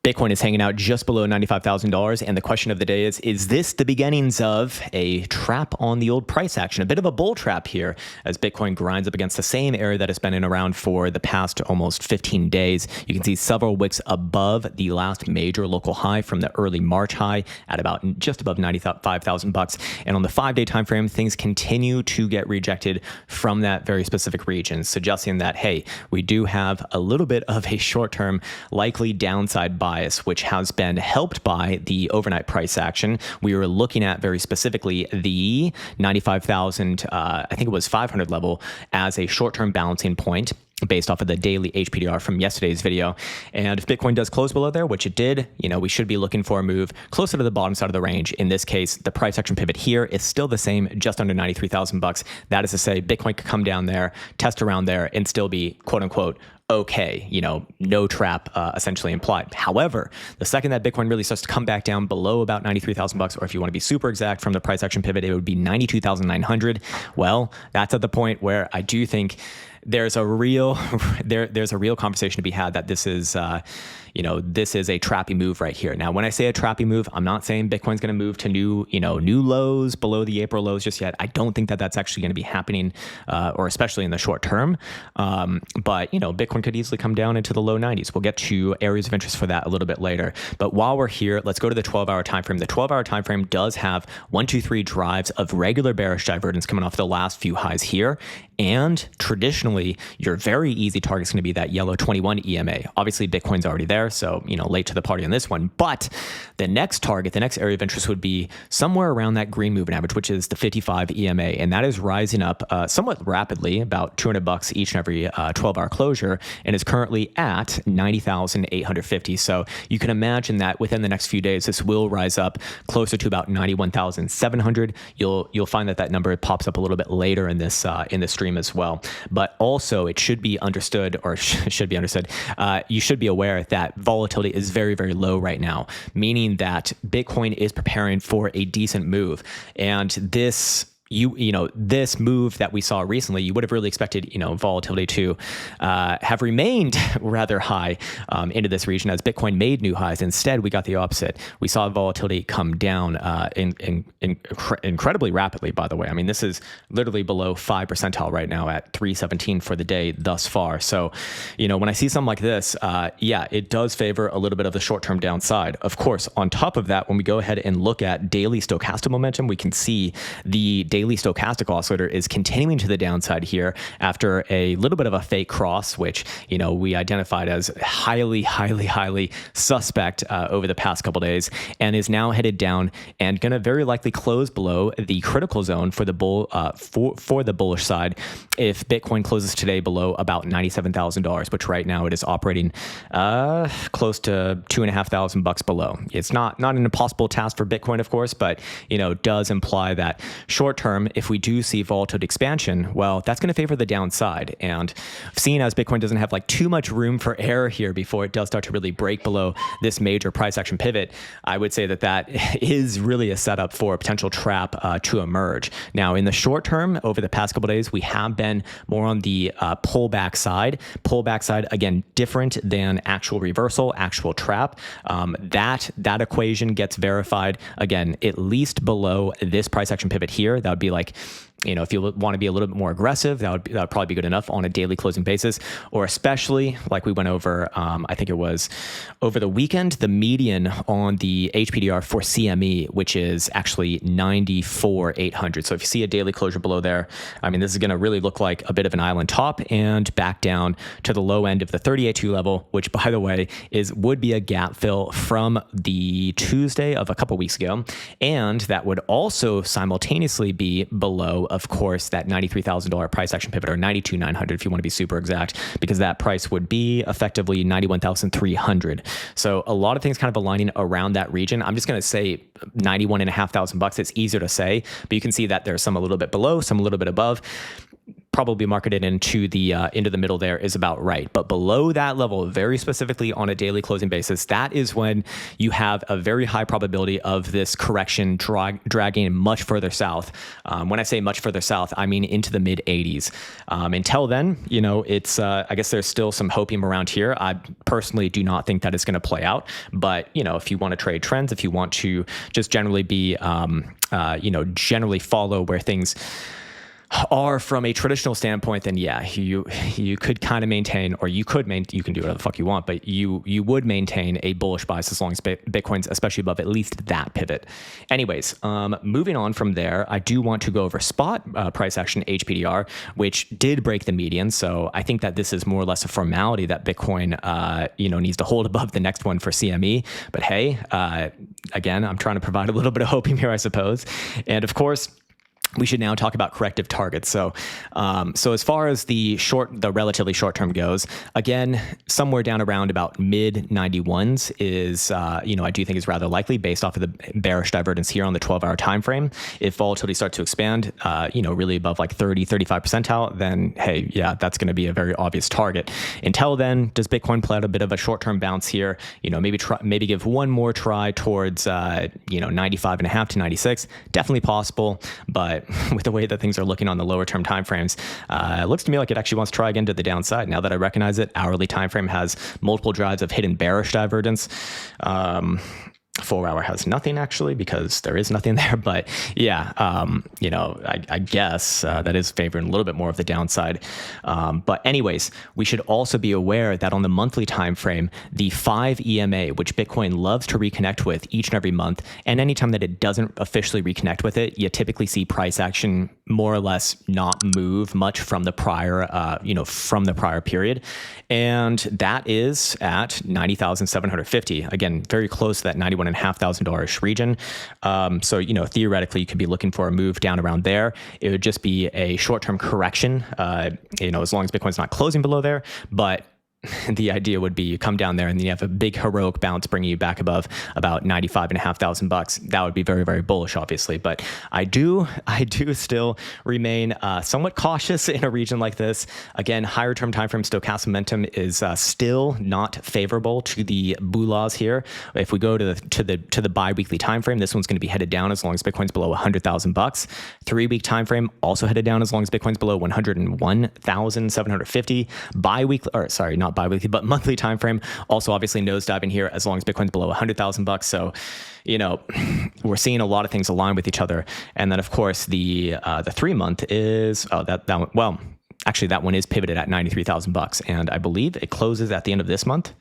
Bitcoin is hanging out just below $95,000. And the question of the day is this the beginnings of a trap on the old price action? A bit of a bull trap here as Bitcoin grinds up against the same area that it's been in around for the past almost 15 days. You can see several wicks above the last major local high from the early March high at about just above $95,000. And on the 5-day time frame, things continue to get rejected from that very specific region, suggesting that, hey, we do have a little bit of a short-term likely downside bias, which has been helped by the overnight price action. We were looking at very specifically the 95,000, I think it was 500 level as a short-term balancing point based off of the daily HPDR from yesterday's video. And if Bitcoin does close below there, which it did, we should be looking for a move closer to the bottom side of the range. In this case, the price action pivot here is still the same, just under $93,000. That is to say, Bitcoin could come down there, test around there, and still be quote unquote okay, no trap essentially implied. However, the second that Bitcoin really starts to come back down below about $93,000, or if you want to be super exact from the price action pivot, it would be 92,900. Well, that's at the point where I do think there's a real conversation to be had that this is this is a trappy move right here. Now, when I say a trappy move, I'm not saying Bitcoin's going to move to new lows below the April lows just yet. I don't think that that's actually going to be happening, or especially in the short term. But Bitcoin could easily come down into the low 90s. We'll get to areas of interest for that a little bit later. But while we're here, let's go to the 12-hour time frame. The 12-hour time frame does have 1, 2, 3 drives of regular bearish divergence coming off the last few highs here. And traditionally, your very easy target is going to be that yellow 21 EMA. Obviously, Bitcoin's already there, so late to the party on this one. But the next target, the next area of interest would be somewhere around that green moving average, which is the 55 EMA, and that is rising up somewhat rapidly, about $200 each and every 12-hour closure, and is currently at 90,850. So you can imagine that within the next few days, this will rise up closer to about 91,700. You'll find that number pops up a little bit later in this stream as well. But also, it should be understood, or should be understood, you should be aware that volatility is very, very low right now, meaning that Bitcoin is preparing for a decent move. And this this move that we saw recently, you would have really expected, volatility to have remained rather high into this region as Bitcoin made new highs. Instead, we got the opposite. We saw volatility come down incredibly rapidly, by the way. I mean, this is literally below 5 percentile right now at 317 for the day thus far. So, when I see something like this, it does favor a little bit of the short-term downside. Of course, on top of that, when we go ahead and look at daily stochastic momentum, we can see the daily stochastic oscillator is continuing to the downside here after a little bit of a fake cross, which we identified as highly suspect over the past couple days, and is now headed down and going to very likely close below the critical zone for the for the bullish side if Bitcoin closes today below about $97,000, which right now it is operating close to $2,500 below. It's not an impossible task for Bitcoin, of course, but does imply that short term, if we do see volatility expansion, well, that's going to favor the downside. And seeing as Bitcoin doesn't have too much room for error here before it does start to really break below this major price action pivot, I would say that is really a setup for a potential trap to emerge. Now, in the short term, over the past couple of days, we have been more on the pullback side. Pullback side, again, different than actual reversal, actual trap. That equation gets verified, again, at least below this price action pivot here. That would be if you want to be a little bit more aggressive, that would probably be good enough on a daily closing basis, or especially like we went over, I think it was over the weekend, the median on the HPDR for CME, which is actually 94,800. So if you see a daily closure below there, I mean, this is going to really look like a bit of an island top and back down to the low end of the 38.2 level, which, by the way, would be a gap fill from the Tuesday of a couple weeks ago. And that would also simultaneously be below, of course, that $93,000 price action pivot, or 92,900 if you want to be super exact, because that price would be effectively 91,300. So a lot of things kind of aligning around that region. I'm just going to say $91,500. It's easier to say, but you can see that there's some a little bit below, some a little bit above. probably marketed into the middle there is about right. But below that level, very specifically on a daily closing basis, that is when you have a very high probability of this correction dragging much further south. When I say much further south, I mean into the mid 80s. Until then, it's I guess there's still some hopium around here. I personally do not think that is going to play out. But if you want to trade trends, if you want to just generally be generally follow where things are from a traditional standpoint, then yeah, you could kind of maintain, or you can do whatever the fuck you want, but you would maintain a bullish bias as long as Bitcoin's especially above at least that pivot. Anyways, moving on from there, I do want to go over spot price action HPDR, which did break the median. So I think that this is more or less a formality that Bitcoin needs to hold above the next one for CME. But hey, again, I'm trying to provide a little bit of hope here, I suppose. And of course, we should now talk about corrective targets. So as far as the relatively short term goes, again, somewhere down around about mid 91s is, I do think is rather likely based off of the bearish divergence here on the 12-hour time frame. If volatility starts to expand, really above like 30, 35 percentile, then hey, yeah, that's going to be a very obvious target. Until then, does Bitcoin play out a bit of a short term bounce here? Maybe give one more try towards 95.5 to 96. Definitely possible, but with the way that things are looking on the lower term timeframes, it looks to me like it actually wants to try again to the downside. Now that I recognize it, hourly time frame has multiple drives of hidden bearish divergence. 4-hour has nothing actually, because there is nothing there. But yeah, I guess that is favoring a little bit more of the downside. But anyways, we should also be aware that on the monthly time frame, the 5 EMA, which Bitcoin loves to reconnect with each and every month, and anytime that it doesn't officially reconnect with it, you typically see price action more or less not move much from the prior, period. And that is at 90,750. Again, very close to that $91,500 region. So, theoretically, you could be looking for a move down around there. It would just be a short-term correction, as long as Bitcoin's not closing below there. But the idea would be you come down there and then you have a big heroic bounce bringing you back above about $95,500. That would be very, very bullish, obviously. But I do still remain somewhat cautious in a region like this. Again, higher term time frame stochastic momentum is still not favorable to the BULAs here. If we go to the bi-weekly time frame, this one's going to be headed down as long as Bitcoin's below $100,000. 3-week time frame also headed down as long as Bitcoin's below 101,750. Not bi-weekly, but monthly time frame also obviously nosediving here as long as Bitcoin's below $100,000. So, we're seeing a lot of things align with each other. And then of course the 3-month is that one is pivoted at $93,000, and I believe it closes at the end of this month.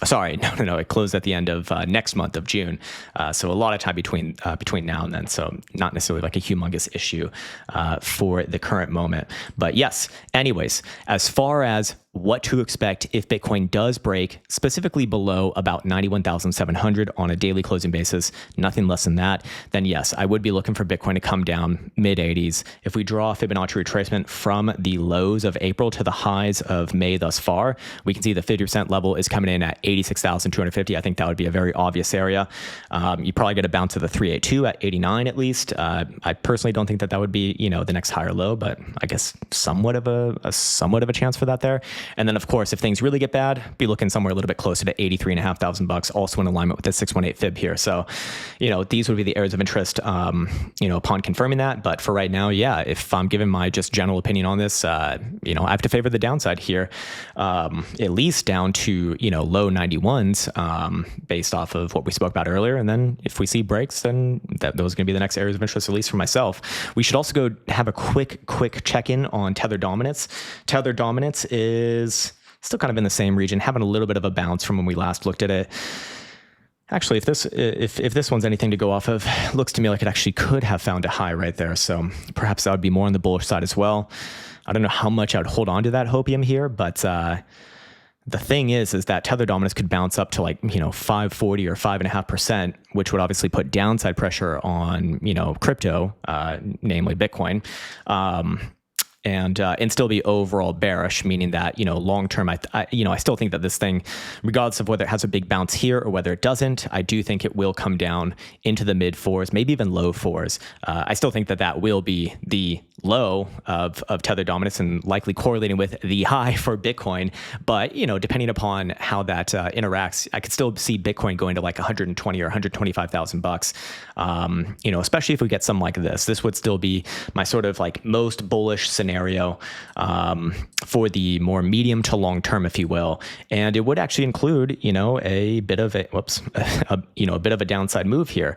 Sorry, no, it closed at the end of next month of June. So a lot of time between now and then. So not necessarily like a humongous issue for the current moment. But yes, anyways, as far as what to expect if Bitcoin does break specifically below about 91,700 on a daily closing basis, nothing less than that, then yes, I would be looking for Bitcoin to come down mid 80s. If we draw a Fibonacci retracement from the lows of April to the highs of May thus far, we can see the 50% level is coming in at 86,250. I think that would be a very obvious area. You probably get a bounce to the 382 at 89 at least. I personally don't think that would be, the next higher low, but I guess somewhat of a chance for that there. And then, of course, if things really get bad, be looking somewhere a little bit closer to $83,500, also in alignment with the 618 fib here. So, these would be the areas of interest, upon confirming that. But for right now, yeah, if I'm giving my just general opinion on this, I have to favor the downside here, at least down to, low 91s, based off of what we spoke about earlier. And then if we see breaks, then those are going to be the next areas of interest, at least for myself. We should also go have a quick check-in on Tether dominance. Tether dominance is still kind of in the same region, having a little bit of a bounce from when we last looked at it. Actually, if this one's anything to go off of, looks to me like it actually could have found a high right there. So perhaps that would be more on the bullish side as well. I don't know how much I would hold on to that hopium here, but the thing is that Tether dominance could bounce up to 540 or 5.5%, which would obviously put downside pressure on, crypto, namely Bitcoin. And still be overall bearish, meaning that, long term, I still think that this thing, regardless of whether it has a big bounce here or whether it doesn't, I do think it will come down into the mid 4s, maybe even low 4s. I still think that will be the low of Tether dominance and likely correlating with the high for Bitcoin. But, you know, depending upon how that interacts, I could still see Bitcoin going to like 120 or 125,000 bucks. You know, especially if we get something like this. This would still be my sort of like most bullish scenario for the more medium to long term, if you will. And it would actually include, you know, a bit of a a bit of a downside move here.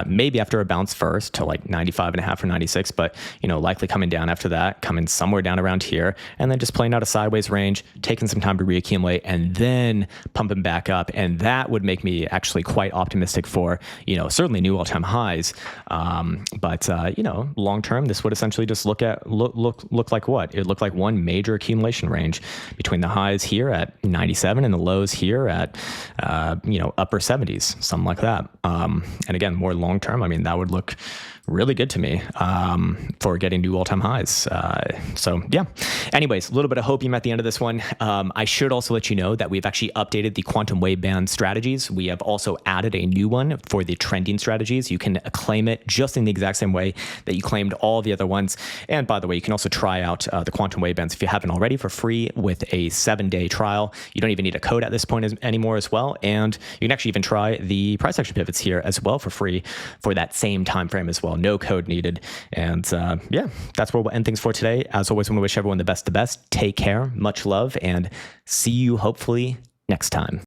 Maybe after a bounce first to like 95.5 or 96, but, you know, likely coming down after that, coming somewhere down around here, and then just playing out a sideways range, taking some time to reaccumulate, and then pumping back up. And that would make me actually quite optimistic for, you know, certainly new all-time highs. But you know, long term, this would essentially just look like what? It would look like one major accumulation range between the highs here at 97 and the lows here at you know, upper 70s, something like that. And again, more long term, I mean, that would look really good to me for getting new all-time highs. So yeah, anyways, a little bit of hopium at the end of this one. I should also let you know that we've actually updated the quantum wave band strategies. We have also added a new one for the trending strategies. You can claim it just in the exact same way that you claimed all the other ones. And by the way, you can also try out the quantum wave bands if you haven't already for free with a 7-day trial. You don't even need a code at this point anymore as well. And you can actually even try the price action pivots here as well for free for that same time frame as well. No code needed. And yeah, that's where we'll end things for today. As always, I want to wish everyone the best. Take care, much love, and see you hopefully next time.